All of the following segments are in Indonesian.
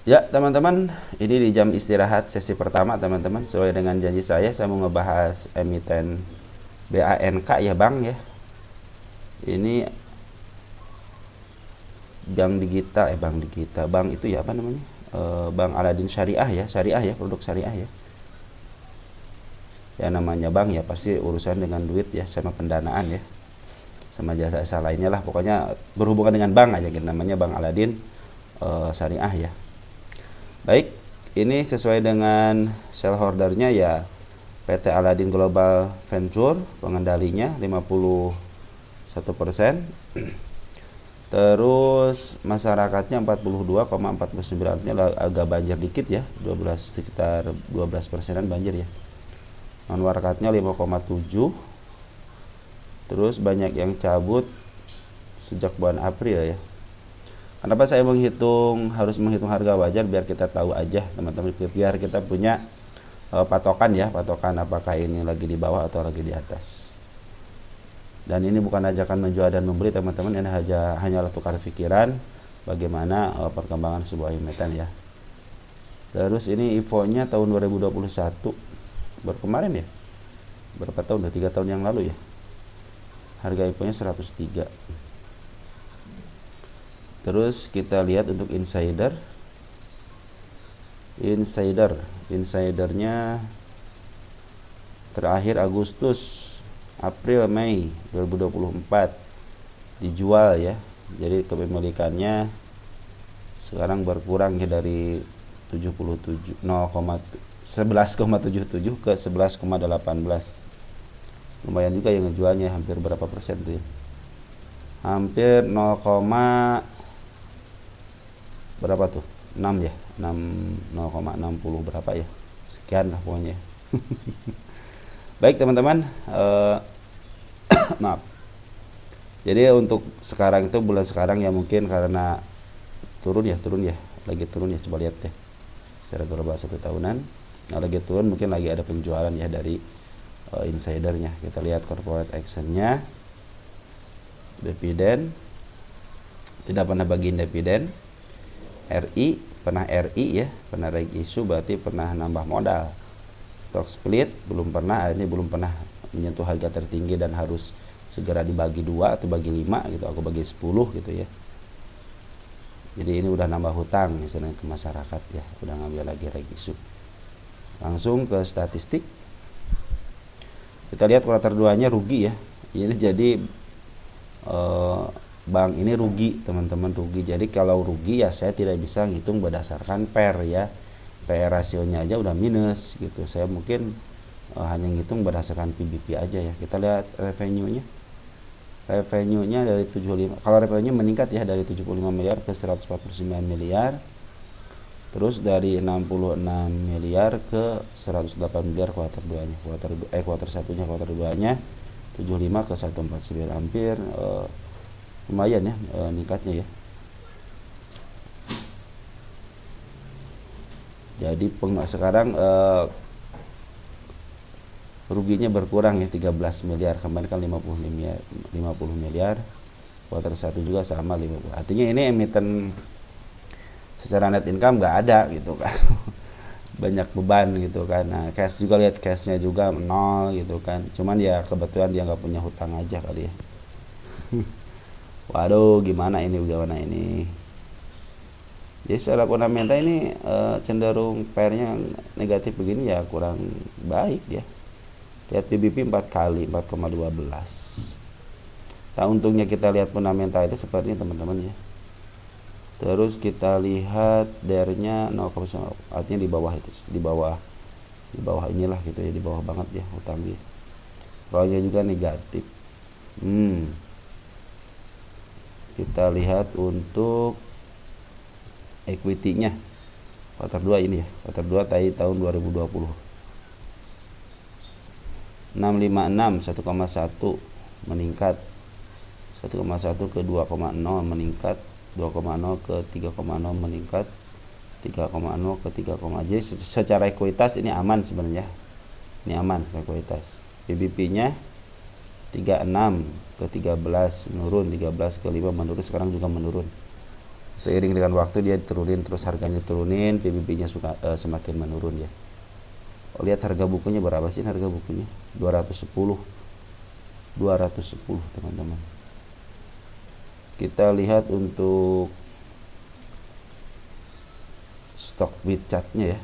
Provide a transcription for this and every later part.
Ya teman-teman, ini di jam istirahat sesi pertama teman-teman. Sesuai dengan janji saya mau ngebahas emiten BANK ya Bang ya. Ini Bank Digita, Bank itu ya apa namanya? Bank Aladin Syariah ya, produk syariah ya. Ya namanya bank ya pasti urusan dengan duit ya, sama pendanaan ya, sama jasa-jasa lainnya lah. Pokoknya berhubungan dengan bank aja gitu. Namanya Bank Aladin Syariah ya. Baik, ini sesuai dengan shareholdernya ya PT Aladin Global Venture, pengendalinya 51%. Terus masyarakatnya 42,49, artinya agak banjir dikit ya, 12 sekitar 12%-an banjir ya. Non warkatnya 5,7. Terus banyak yang cabut sejak bulan April ya. Kenapa saya harus menghitung harga wajar, biar kita tahu aja teman-teman, biar kita punya patokan apakah ini lagi di bawah atau lagi di atas. Dan ini bukan ajakan menjual dan membeli teman-teman, ini hanyalah tukar pikiran bagaimana perkembangan sebuah emiten ya. Terus ini infonya tahun 2021, baru kemarin ya, berapa tahun, udah 3 tahun yang lalu ya. Harga infonya 103. Terus kita lihat untuk insidernya terakhir Agustus, April, Mei 2024 dijual ya. Jadi kepemilikannya sekarang berkurang ya dari 77 11,77 ke 11,18. Lumayan juga yang ngejualnya, hampir berapa persen tuh ya? Hampir 0, berapa tuh? 6 ya. 0,60 berapa ya? Sekian lah pokoknya. Baik teman-teman, maaf. Jadi untuk sekarang itu, bulan sekarang ya, mungkin karena turun ya, lagi turun ya, coba lihat deh secara global 1 tahunan. Nah, lagi turun, mungkin lagi ada penjualan ya dari insidernya. Kita lihat corporate actionnya, dividen, tidak pernah bagiin dividen. RI pernah naik isu, berarti pernah nambah modal. Stock split belum pernah, ini belum pernah menyentuh harga tertinggi dan harus segera dibagi 2 atau bagi 5 gitu, aku bagi 10 gitu ya. Jadi ini udah nambah hutang misalnya ke masyarakat ya, udah ngambil lagi isu. Langsung ke statistik, kita lihat kuartal 2 nya rugi ya. Ini jadi bank ini rugi teman-teman, rugi. Jadi kalau rugi ya saya tidak bisa ngitung berdasarkan PER ya, PER rasionya aja udah minus gitu. Saya mungkin hanya ngitung berdasarkan PBP aja ya. Kita lihat revenue-nya dari 75, kalau revenue meningkat ya dari 75 miliar ke 149 miliar. Terus dari 66 miliar ke 108 miliar kuartal 2-nya. Kuartal 1-nya, kuartal 2-nya 75 ke 149, hampir lumayan ya meningkatnya ya. Jadi sekarang ruginya berkurang ya, 13 miliar. Kemarin kan 50 miliar. Kuartal 1 juga sama 50. Artinya ini emiten secara net income nggak ada gitu kan. Banyak beban gitu kan. Nah, cash juga, lihat cashnya juga 0 gitu kan. Cuman ya kebetulan dia nggak punya hutang aja kali ya. Waduh, gimana ini. Jadi secara fundamental ini cenderung PER-nya negatif begini ya, kurang baik ya. Lihat PBP 4 kali, 4,12. Nah, untungnya kita lihat fundamental itu seperti ini teman-teman ya. Terus kita lihat DER-nya 0,9, artinya di bawah itu, di bawah inilah gitu ya, di bawah banget ya hutangnya. ROE-nya juga negatif. Kita lihat untuk equity-nya kuartal 2 ini ya, kuartal 2 tahun 2020. 656 1,1 meningkat, 1,1 ke 2,0 meningkat, 2,0 ke 3,0 meningkat, 3,0 ke 3, jadi secara ekuitas ini aman sebenarnya. Ini aman ekuitas. PBP-nya 36 ke 13 menurun, 13 ke 5 menurun, sekarang juga menurun. Seiring dengan waktu dia turunin, terus harganya turunin, PBB-nya semakin menurun ya. Lihat harga bukunya berapa sih harga bukunya? 210 teman-teman. Kita lihat untuk stock bid chartnya ya,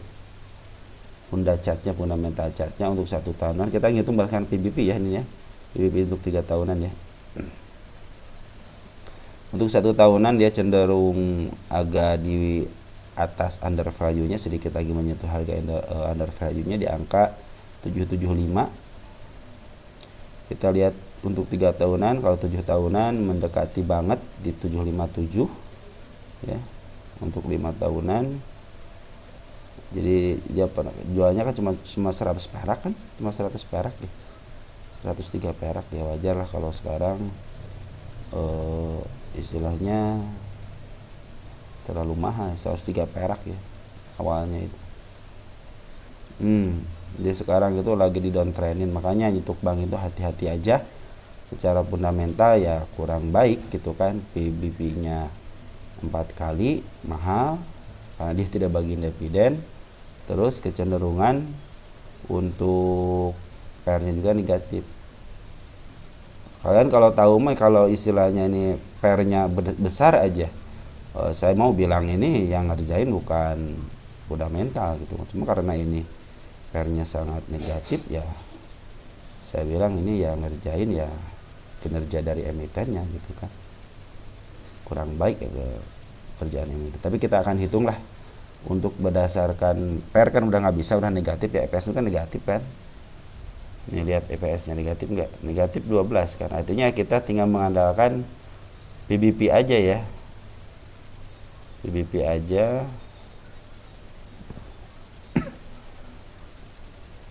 fundamental chartnya untuk 1 tahunan. Kita ngitung berdasarkan PBB ya, ini ya, PBB untuk 3 tahunan ya. Untuk 1 tahunan dia cenderung agak di atas under value-nya, sedikit lagi menyentuh harga under value-nya di angka 775. Kita lihat untuk 3 tahunan, kalau 7 tahunan mendekati banget di 757 ya. Untuk 5 tahunan, jadi dia jualnya kan cuma 100 perak kan, cuma 100 perak ya, 103 perak ya, wajar lah kalau sekarang istilahnya terlalu mahal, 103 perak ya awalnya itu. Dia sekarang itu lagi di downtrendin, makanya untuk bank itu hati-hati aja. Secara fundamental ya kurang baik gitu kan, PBB-nya 4 kali, mahal karena dia tidak bagiin dividen. Terus kecenderungan untuk PR-nya juga negatif. Kalian kalau tahu mah, kalau istilahnya ini PR-nya besar aja, saya mau bilang ini yang ngerjain bukan fundamental gitu. Cuma karena ini PR-nya sangat negatif ya, saya bilang ini yang ngerjain ya kinerja dari emitennya gitu kan, kurang baik ya kerjaan ini. Tapi kita akan hitung lah untuk berdasarkan PR kan udah nggak bisa, udah negatif ya, EPS itu kan negatif kan. Ini lihat EPS-nya negatif enggak? Negatif 12 kan. Artinya kita tinggal mengandalkan PBP aja ya. PBP aja.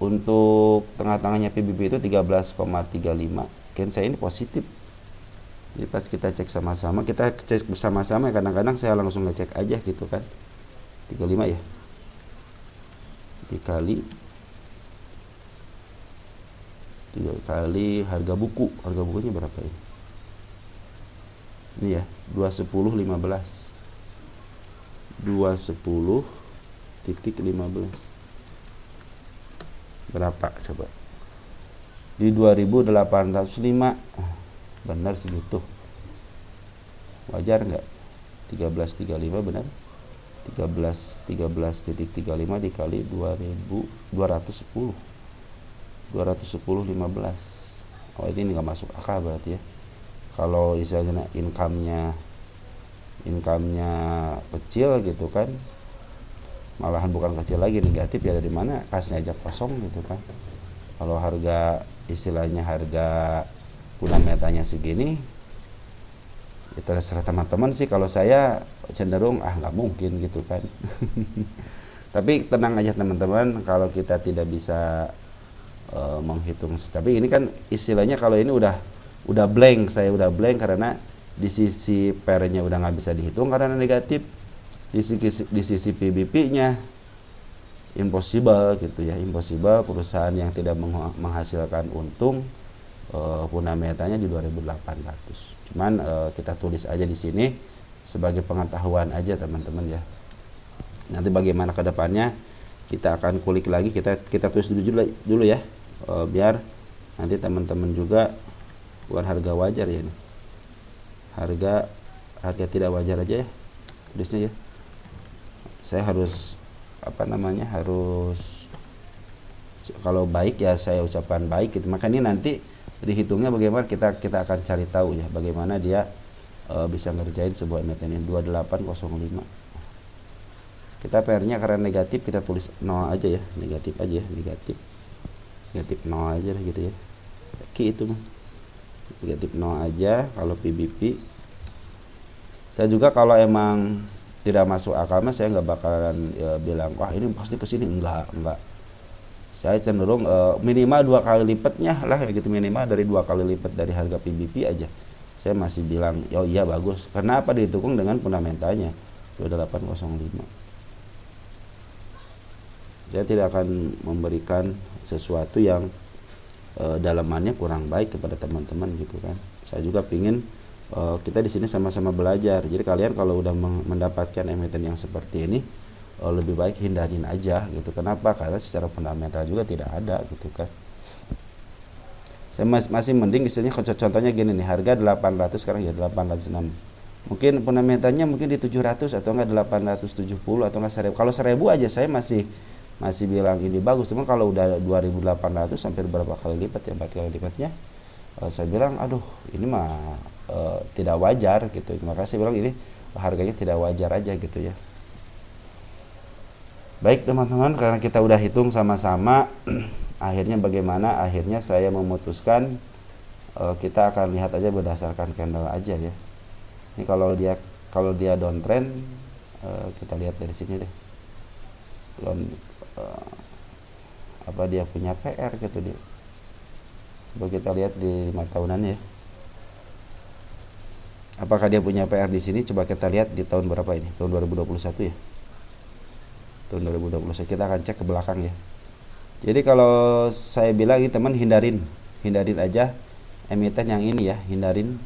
Untuk tengah-tengahnya PBB itu 13,35. Saya ini positif. Jadi pas kita cek sama-sama, kita cek bersama-sama, kadang-kadang saya langsung ngecek aja gitu kan. 35 ya. Dikali 3 kali harga buku. Harga bukunya berapa ini? Ini ya, 210.15. 210.15. Berapa coba? Di 2.805. Benar segitu. Wajar enggak? 1335 benar? 13.35 dikali 2.210. 210.15. Oh, ini nggak masuk akal berarti ya. Kalau misalnya income-nya kecil gitu kan, malahan bukan kecil lagi, negatif ya, dari mana kasnya aja kosong gitu kan. Kalau harga istilahnya harga fundamentalnya segini, ya terserah teman-teman sih. Kalau saya cenderung nggak mungkin gitu kan. Tapi tenang aja teman-teman, kalau kita tidak bisa menghitung, tapi ini kan istilahnya kalau ini udah blank, saya udah blank karena di sisi PR-nya udah nggak bisa dihitung karena negatif, di sisi PBP-nya impossible gitu ya, impossible perusahaan yang tidak menghasilkan untung fundamentalnya di 2.800. Cuman kita tulis aja di sini sebagai pengetahuan aja teman-teman ya. Nanti bagaimana ke depannya kita akan kulik lagi, kita tulis dulu ya, biar nanti teman-teman juga bukan harga wajar ya ini, harga tidak wajar aja ya tulisnya ya. Saya harus harus kalau baik ya saya ucapkan baik gitu, makanya nanti dihitungnya bagaimana, kita akan cari tahu ya bagaimana dia bisa ngerjain sebuah emiten 2805. Kita PR-nya karena negatif, kita tulis 0 aja ya, negatif aja ya, negatif 0 aja lah gitu ya. Ki itu mah negatif 0 aja kalau PBP. Saya juga kalau emang tidak masuk akal mah saya nggak bakalan bilang wah ini pasti kesini, enggak. Saya cenderung minimal 2 kali lipatnya lah gitu, minimal dari 2 kali lipat dari harga PBP aja. Saya masih bilang oh iya bagus. Karena apa? Didukung dengan fundamentalnya 2805. Saya tidak akan memberikan sesuatu yang dalamannya kurang baik kepada teman-teman gitu kan. Saya juga pingin kita di sini sama-sama belajar. Jadi kalian kalau udah mendapatkan emiten yang seperti ini, lebih baik hindarin aja gitu. Kenapa? Karena secara fundamental juga tidak ada gitu kan. Saya masih mending istilahnya contohnya gini nih, harga 800 sekarang ya 806. Mungkin fundamentalnya mungkin di 700 atau enggak 870 atau enggak 1000. Kalau 1000 aja saya masih bilang ini bagus. Cuma kalau udah 2800 sampai berapa kali lipat ya, 4 kali lipatnya, saya bilang aduh ini mah tidak wajar gitu. Maka saya bilang ini harganya tidak wajar aja gitu ya. Baik teman-teman, karena kita udah hitung sama-sama, akhirnya bagaimana? Akhirnya saya memutuskan kita akan lihat aja berdasarkan candle aja ya. Ini kalau dia downtrend, kita lihat dari sini deh. Apa dia punya PR gitu dia. Coba kita lihat di 5 tahunan ya. Apakah dia punya PR di sini? Coba kita lihat di tahun berapa ini? Tahun 2021 ya. Tahun 2021 kita akan cek ke belakang ya. Jadi kalau saya bilang ini teman hindarin aja emiten yang ini ya, hindarin.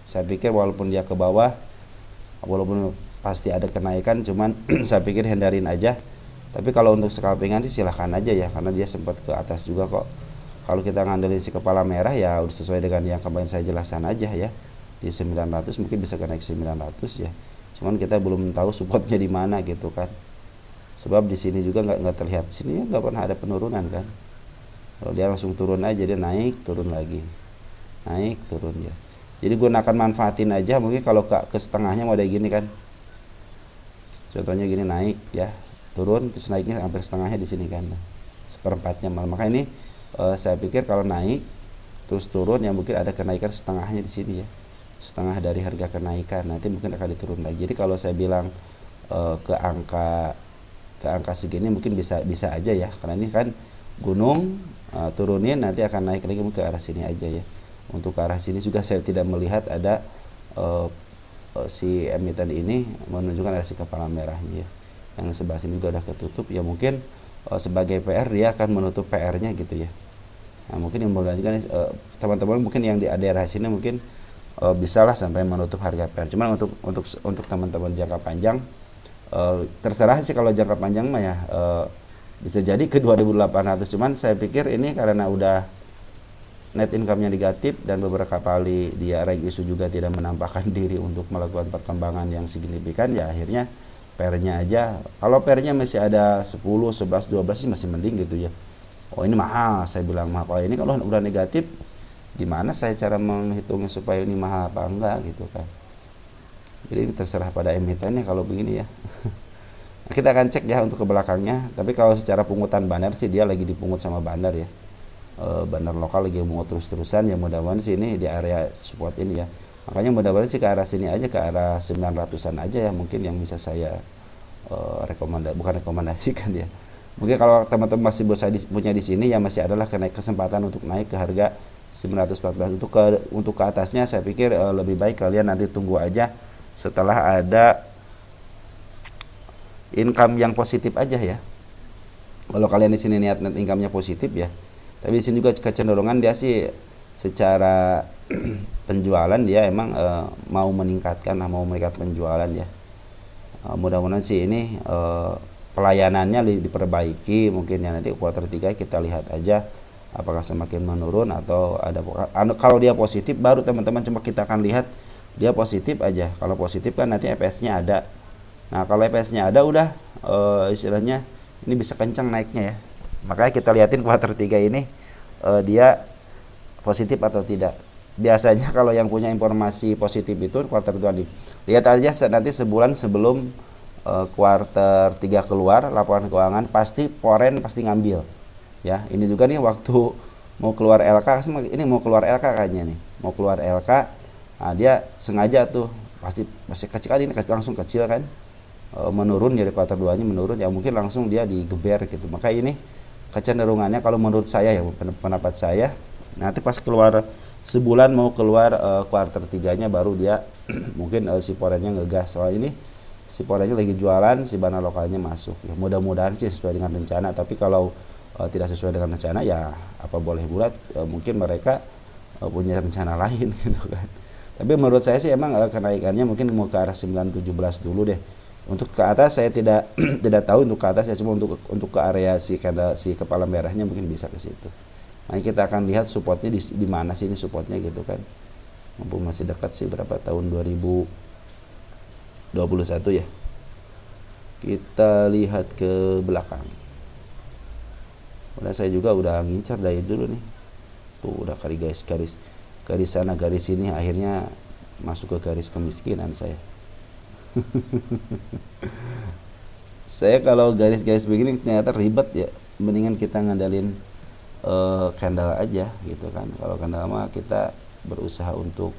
Saya pikir walaupun dia ke bawah, walaupun pasti ada kenaikan, cuman saya pikir hindarin aja. Tapi kalau untuk scalpingan sih silahkan aja ya, karena dia sempat ke atas juga kok. Kalau kita ngandelin si kepala merah ya udah sesuai dengan yang kemarin saya jelaskan aja ya. Di 900 mungkin bisa naik 900 ya. Cuman kita belum tahu supportnya di mana gitu kan. Sebab di sini juga nggak terlihat, sini nggak pernah ada penurunan kan. Kalau dia langsung turun aja, dia naik turun lagi, naik turun ya. Jadi gunakan manfaatin aja. Mungkin kalau ke setengahnya mau ada gini kan, contohnya gini, naik ya, turun terus naiknya hampir setengahnya di sini kan, seperempatnya malah. Maka ini saya pikir kalau naik terus turun ya mungkin ada kenaikan setengahnya di sini ya, setengah dari harga kenaikan, nanti mungkin akan diturun lagi. Jadi kalau saya bilang ke angka segini mungkin bisa aja ya, karena ini kan gunung, turunin nanti akan naik lagi mungkin ke arah sini aja ya. Untuk ke arah sini juga saya tidak melihat ada si emiten ini menunjukkan ada si kepala merahnya ya. Yang sebelah sini juga udah ketutup ya, mungkin sebagai PR dia akan menutup PR-nya gitu ya. Nah, mungkin yang melanjutkan teman-teman mungkin yang di daerah sini mungkin bisalah sampai menutup harga PR. Cuman untuk teman-teman jangka panjang, terserah sih kalau jangka panjang mah ya, bisa jadi ke 2800. Cuman saya pikir ini karena udah net income-nya negatif dan beberapa kali dia reg issue juga tidak menampakkan diri untuk melakukan perkembangan yang signifikan ya, akhirnya PR-nya aja. Kalau PR-nya masih ada 10, 11, 12 sih masih mending gitu ya. Oh ini mahal, saya bilang mahal. Kalau ini kalau udah negatif, gimana saya cara menghitungnya supaya ini mahal apa enggak gitu kan. Jadi ini terserah pada emitennya kalau begini ya. Nah, kita akan cek ya untuk ke belakangnya. Tapi kalau secara pungutan bandar sih dia lagi dipungut sama bandar ya. Bandar lokal lagi mungut terus-terusan ya, mudah-mudahan sih ini di area support ini ya. Makanya mudah-mudahan sih ke arah sini aja, ke arah 900-an aja ya mungkin yang bisa saya rekomendasikan ya. Mungkin kalau teman-teman masih punya di sini ya masih adalah kesempatan untuk naik ke harga 914. Untuk ke atasnya saya pikir lebih baik kalian nanti tunggu aja setelah ada income yang positif aja ya. Kalau kalian di sini niat net income-nya positif ya. Tapi di sini juga kecenderungan dia sih secara penjualan dia emang mau meningkat penjualan ya. Mudah-mudahan sih ini pelayanannya diperbaiki mungkin ya. Nanti kuartal 3 kita lihat aja apakah semakin menurun atau ada. Kalau dia positif baru teman-teman cuma kita akan lihat dia positif aja. Kalau positif kan nanti EPS-nya ada. Nah kalau EPS-nya ada udah istilahnya ini bisa kencang naiknya ya. Makanya kita liatin kuartal 3 ini dia positif atau tidak. Biasanya kalau yang punya informasi positif itu kuartal 2 nih. Lihat aja nanti sebulan sebelum kuartal 3 keluar laporan keuangan, pasti foreign pasti ngambil. Ya, ini juga nih waktu mau keluar LK, ini mau keluar LK kayaknya nih. Mau keluar LK, nah dia sengaja tuh pasti masih kecil kan, ini langsung kecil kan. Menurun dari kuartal 2-nya menurun ya, mungkin langsung dia digeber gitu. Maka ini kecenderungannya kalau menurut saya ya, pendapat saya, nanti pas keluar sebulan mau keluar kuartal 3-nya baru dia mungkin si foreignnya ngegas. Soal ini si foreignnya lagi jualan, si bandar lokalnya masuk ya. Mudah-mudahan sih sesuai dengan rencana, tapi kalau tidak sesuai dengan rencana ya apa boleh buat, mungkin mereka punya rencana lain gitu kan. Tapi menurut saya sih emang kenaikannya mungkin mau ke arah 917 dulu deh. Untuk ke atas saya tidak tidak tahu, untuk ke atas ya, cuma untuk ke area si kepala merahnya mungkin bisa ke situ. Nah, kita akan lihat supportnya di mana sih ini supportnya gitu kan. Mumpung masih dekat sih, berapa tahun 2021 ya. Kita lihat ke belakang. Udah saya juga udah ngincar dari dulu nih. Tuh udah kali guys, garis sana garis sini, akhirnya masuk ke garis kemiskinan saya. Saya kalau garis-garis begini ternyata ribet ya, mendingan kita ngandalin candle aja gitu kan. Kalau candle mah kita berusaha untuk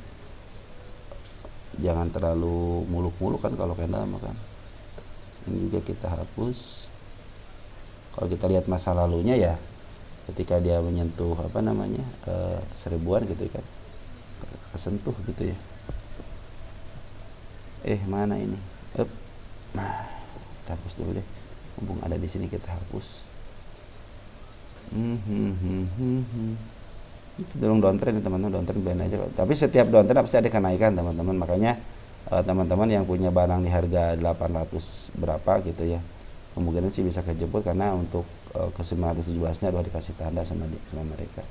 jangan terlalu muluk-muluk kan kalau candle mah kan. Ini juga kita hapus. Kalau kita lihat masa lalunya ya, ketika dia menyentuh seribuan gitu kan, kesentuh gitu ya. Mana ini? Nah, kita hapus dulu deh. Mumpung ada di sini kita hapus. Itu dorong downtrend teman-teman, downtrend biarin aja. Tapi setiap downtrend pasti ada kenaikan teman-teman. Makanya teman-teman yang punya barang di harga 800 berapa gitu ya, kemungkinan sih bisa kejemput, karena untuk ke 917 nya udah dikasih tanda sama mereka.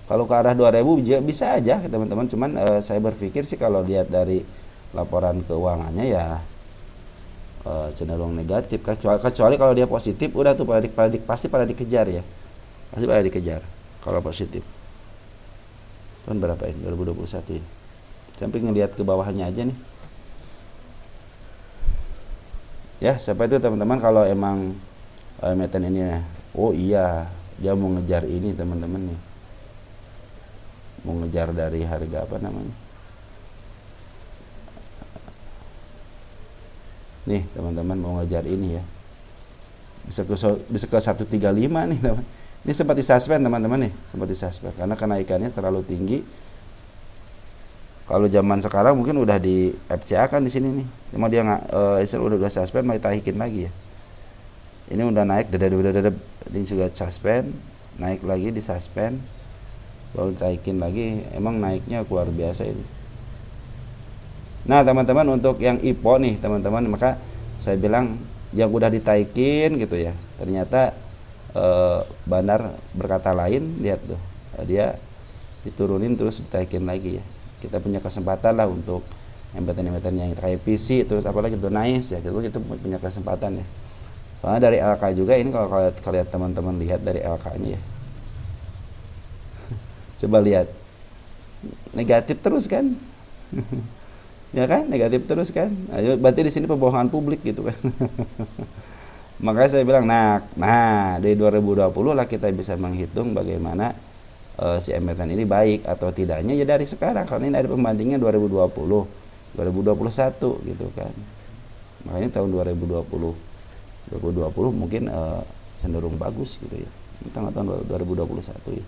Kalau ke arah 2000 bisa aja teman-teman, cuman saya berpikir sih kalau lihat dari laporan keuangannya ya cenderung negatif. Kecuali kalau dia positif, udah tuh pasti pada dikejar ya. Pasti pada dikejar kalau positif. Tahun berapa ini? 2021 ya. Sampai ngelihat ke bawahnya aja nih. Ya, siapa itu teman-teman kalau emang meten ini ya. Oh iya, dia mau ngejar ini teman-teman nih. Mau ngejar dari harga nih teman-teman, mau ngejar ini ya, bisa ke 135 nih teman. Ini sempat disuspend teman-teman nih, sempat disuspend karena kenaikannya terlalu tinggi. Kalau zaman sekarang mungkin udah di FCA kan di sini nih, cuma dia udah suspend, mau ditaikin lagi ya. Ini udah naik, ini juga suspend, naik lagi di suspend, baru ditaikin lagi. Emang naiknya luar biasa ini. Nah teman-teman, untuk yang IPO nih teman-teman, maka saya bilang yang udah ditaikin gitu ya, ternyata Bandar berkata lain. Lihat tuh, dia diturunin terus ditaikin lagi ya. Kita punya kesempatan lah untuk embetan-embetan yang kayak PC, terus apalagi tuh nice ya, kita punya kesempatan ya. Soalnya dari LK juga ini, kalau kalian teman-teman lihat dari LK-nya ya, coba lihat, negatif terus kan. Ya kan, negatif terus kan. Berarti di sini pembohongan publik gitu kan. Makanya saya bilang, nah dari 2020 lah kita bisa menghitung bagaimana si emiten ini baik atau tidaknya ya dari sekarang, karena ini ada pembandingnya 2020, 2021 gitu kan. Makanya tahun 2020 mungkin cenderung bagus gitu ya. Kita tahun 2021 ya.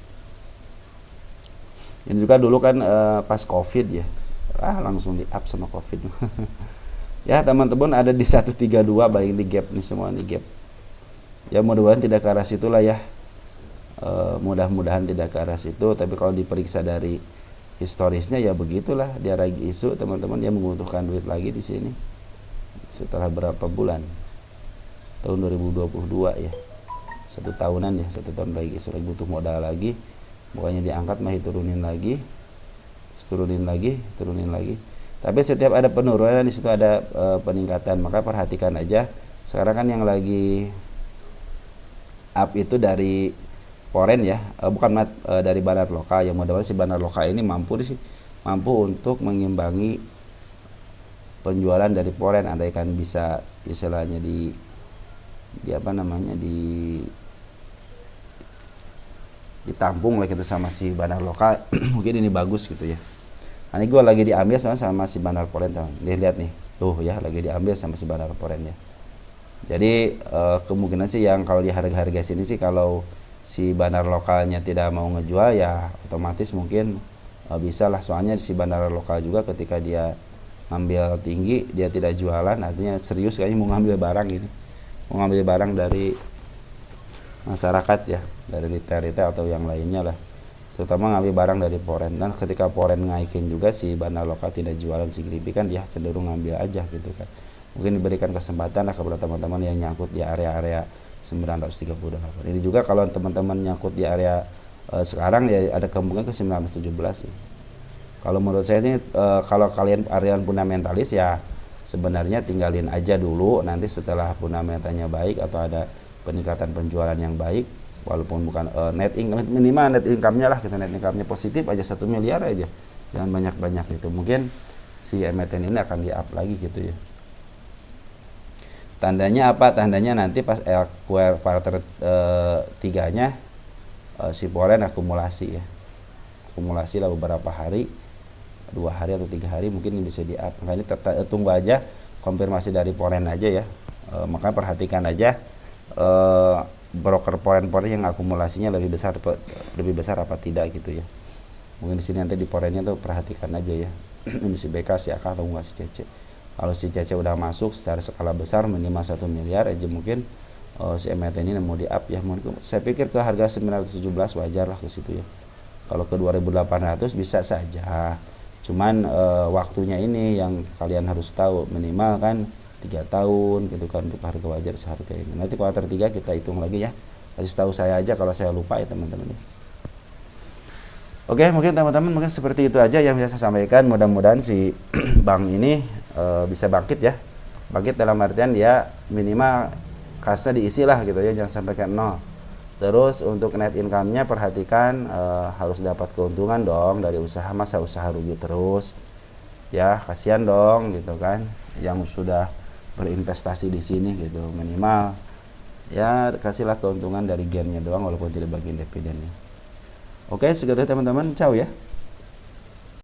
Ini juga dulu kan pas Covid ya. Langsung di up sama Covid. Ya teman-teman, ada di 132, baik di gap nih, semua nih gap. Ya mudah-mudahan tidak ke arah situ lah ya. Mudah-mudahan tidak ke arah situ. Tapi kalau diperiksa dari historisnya ya begitulah, dia lagi isu teman-teman, dia membutuhkan duit lagi di sini. Setelah berapa bulan? Tahun 2022 ya. 1 tahunan ya, 1 tahun lagi isu, lagi butuh modal lagi. Bukannya diangkat malah turunin lagi. Turunin lagi. Tapi setiap ada penurunan di situ ada peningkatan. Maka perhatikan aja. Sekarang kan yang lagi up itu dari Poren ya, bukan dari bandar lokal. Yang mudah-mudahan si bandar lokal ini mampu untuk mengimbangi penjualan dari Poren. Andaikan bisa istilahnya ditampung lah gitu sama si bandar lokal. Mungkin ini bagus gitu ya. Nah, ini gue lagi diambil sama si bandar Poren teman. Lihat nih, tuh ya, lagi diambil sama si bandar Poren ya. Jadi kemungkinan sih yang kalau di harga-harga sini sih, kalau si bandar lokalnya tidak mau ngejual ya otomatis mungkin bisa lah. Soalnya si bandar lokal juga ketika dia ngambil tinggi, dia tidak jualan, artinya serius kayaknya mau ngambil barang ini, mau ngambil barang dari masyarakat ya, dari retail atau yang lainnya lah. terutama ngambil barang dari foreign. Dan ketika foreign ngaikin juga, si bandar lokal tidak jualan signifikan, dia cenderung ngambil aja gitu kan. Mungkin diberikan kesempatan lah kepada teman-teman yang nyangkut di area-area 938. Ini juga kalau teman-teman nyangkut di area sekarang ya ada kemungkinan ke 917 sih. Kalau menurut saya ini kalau kalian area fundamentalis ya sebenarnya tinggalin aja dulu, nanti setelah fundamentalnya baik atau ada peningkatan penjualan yang baik, walaupun bukan net income, minimal net income-nya lah, kita net income-nya positif aja 1 miliar aja, jangan banyak-banyak gitu, mungkin si emiten ini akan di up lagi gitu ya. Tandanya apa? Tandanya nanti pas quarter 3-nya si foreign akumulasi ya, akumulasi lah beberapa hari, 2 hari atau 3 hari mungkin bisa di up. Makanya tunggu aja konfirmasi dari foreign aja ya. Makanya perhatikan aja broker foreign yang akumulasinya lebih besar apa tidak gitu ya. Mungkin di sini nanti di foreignnya tuh perhatikan aja ya. Ini si BK, si AK atau enggak si CC. Kalau si CC udah masuk secara skala besar minimal 1 miliar aja, mungkin si emiten ini mau di up ya. Mungkin saya pikir ke harga 917 wajar lah ke situ ya. Kalau ke 2800 bisa saja. Cuman waktunya ini yang kalian harus tahu, minimal kan 3 tahun gitu kan untuk harga wajar seharga ini. Nanti kuartal 3 kita hitung lagi ya. Kasih tahu saya aja kalau saya lupa ya teman-teman. Oke, mungkin teman-teman mungkin seperti itu aja yang bisa saya sampaikan. Mudah-mudahan si bank ini bisa bangkit ya. Bangkit dalam artian dia minimal kasnya diisi lah gitu ya, jangan sampai kayak nol. Terus untuk net income-nya perhatikan harus dapat keuntungan dong dari usaha, masa usaha rugi terus. Ya, kasihan dong gitu kan yang sudah berinvestasi di sini gitu, minimal ya kasihlah keuntungan dari gennya doang walaupun tidak bagian dividennya. Oke, segitu teman-teman, ciao ya.